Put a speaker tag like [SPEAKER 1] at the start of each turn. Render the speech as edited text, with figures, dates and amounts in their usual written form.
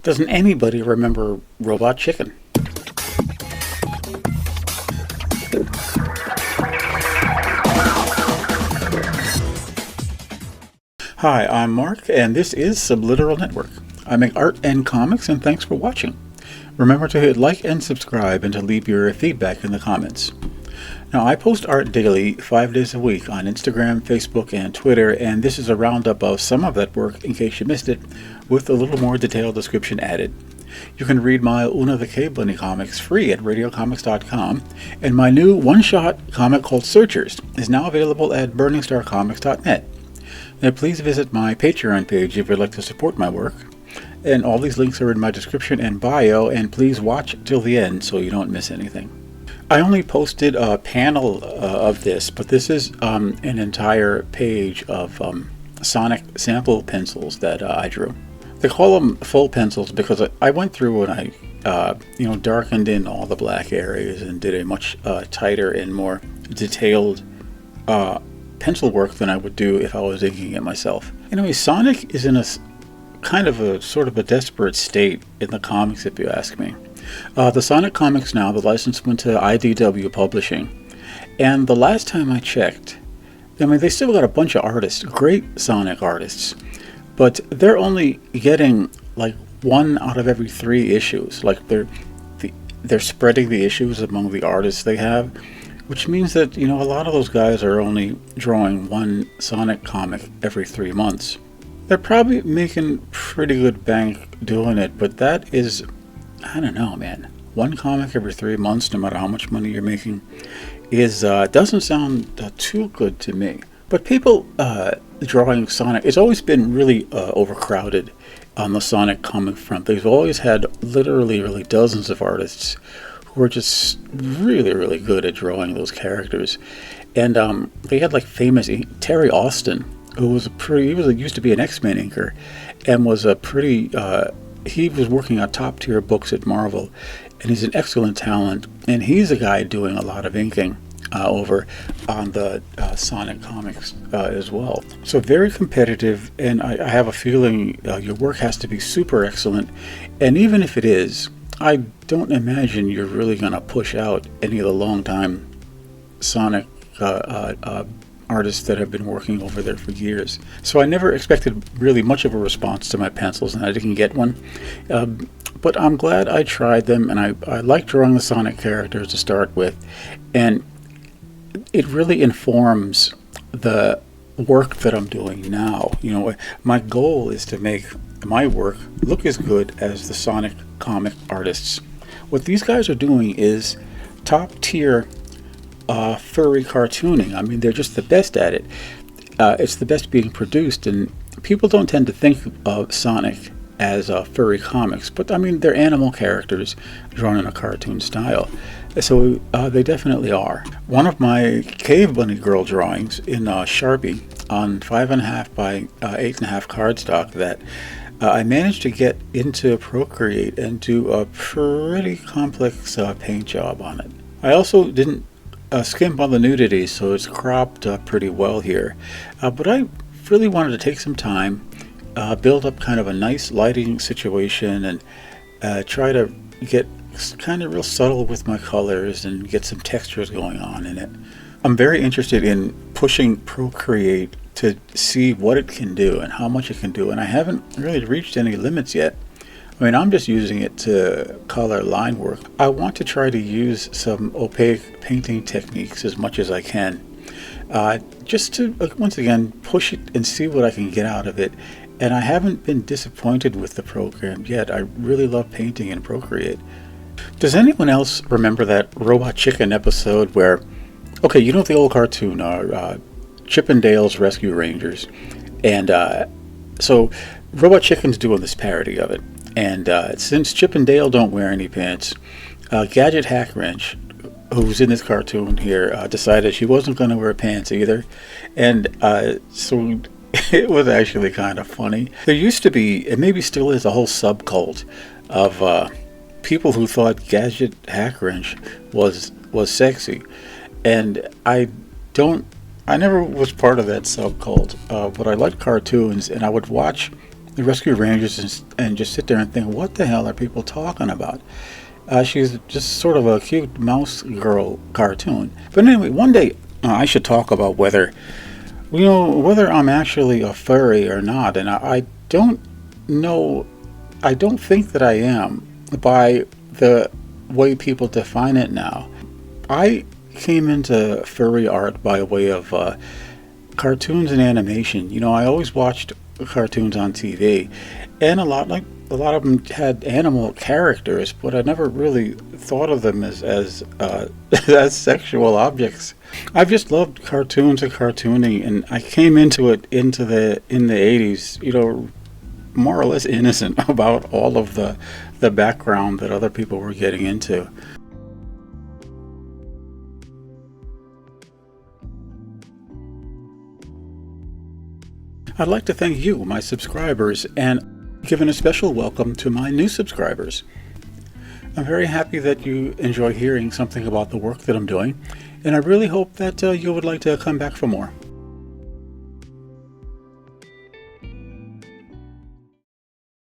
[SPEAKER 1] Doesn't anybody remember Robot Chicken? Hi, I'm Mark, and this is Subliteral Network. I make art and comics, and thanks for watching. Remember to hit like and subscribe and to leave your feedback in the comments. Now, I post art daily, 5 days a week on Instagram, Facebook, and Twitter, and this is a roundup of some of that work, in case you missed it, with a little more detailed description added. You can read my Una the Cave Bunny comics free at radiocomics.com, and my new one-shot comic called Searchers is now available at burningstarcomics.net. Now please visit my Patreon page if you'd like to support my work, and all these links are in my description and bio, and please watch till the end so you don't miss anything. I only posted a panel of this, but this is an entire page of Sonic sample pencils that I drew. They call them full pencils because I went through and I darkened in all the black areas and did a much tighter and more detailed pencil work than I would do if I was inking it myself. Anyway, Sonic is in a kind of a sort of a desperate state in the comics, if you ask me. The Sonic comics now, the license went to IDW Publishing, and the last time I checked, they still got a bunch of artists, great Sonic artists, but they're only getting like 1 out of every 3 issues. Like they're spreading the issues among the artists they have, which means that a lot of those guys are only drawing 1 Sonic comic every 3 months. They're probably making pretty good bank doing it, but that is, I don't know, man. 1 comic every 3 months, no matter how much money you're making, is doesn't sound too good to me. But people drawing Sonic, it's always been really overcrowded on the Sonic comic front. They've always had literally really dozens of artists who are just really, really good at drawing those characters. And they had like famous Terry Austin, who was used to be an X-Men inker, and was a pretty he was working on top tier books at Marvel, and he's an excellent talent, and he's a guy doing a lot of inking over on the Sonic comics as well. So very competitive, and I have a feeling your work has to be super excellent, and even if it is, I don't imagine you're really going to push out any of the long-time Sonic artists that have been working over there for years. So I never expected really much of a response to my pencils, and I didn't get one. But I'm glad I tried them, and I like drawing the Sonic characters to start with, and it really informs the work that I'm doing now. My goal is to make my work look as good as the Sonic comic artists. What these guys are doing is top tier furry cartooning. They're just the best at it. It's the best being produced, and people don't tend to think of Sonic as furry comics, but they're animal characters drawn in a cartoon style. So they definitely are. One of my Cave Bunny Girl drawings in Sharpie on 5.5 by 8.5 cardstock that I managed to get into Procreate and do a pretty complex paint job on it. I also didn't skimp on the nudity, so it's cropped pretty well here. But I really wanted to take some time, build up kind of a nice lighting situation, and try to get kind of real subtle with my colors and get some textures going on in it. I'm very interested in pushing Procreate to see what it can do and how much it can do, and I haven't really reached any limits yet. I'm just using it to color line work. I want to try to use some opaque painting techniques as much as I can, just to, once again, push it and see what I can get out of it. And I haven't been disappointed with the program yet. I really love painting in Procreate. Does anyone else remember that Robot Chicken episode where, the old cartoon, Chip and Dale's Rescue Rangers, and so Robot Chicken's doing this parody of it. And since Chip and Dale don't wear any pants, Gadget Hack Wrench, who's in this cartoon here, decided she wasn't going to wear pants either. And so it was actually kind of funny. There used to be, and maybe still is, a whole subcult of people who thought Gadget Hack Wrench was sexy. And I never was part of that subcult, but I liked cartoons, and I would watch the Rescue Rangers and just sit there and think, what the hell are people talking about? She's just sort of a cute mouse girl cartoon. But anyway, one day I should talk about whether I'm actually a furry or not, and I don't know. I don't think that I am by the way people define it now. I came into furry art by way of cartoons and animation. I always watched cartoons on TV, and a lot of them had animal characters, but I never really thought of them as as sexual objects. I've just loved cartoons and cartooning, and I came into it in the 80s, more or less innocent about all of the background that other people were getting into. I'd like to thank you, my subscribers, and give a special welcome to my new subscribers. I'm very happy that you enjoy hearing something about the work that I'm doing, and I really hope that you would like to come back for more.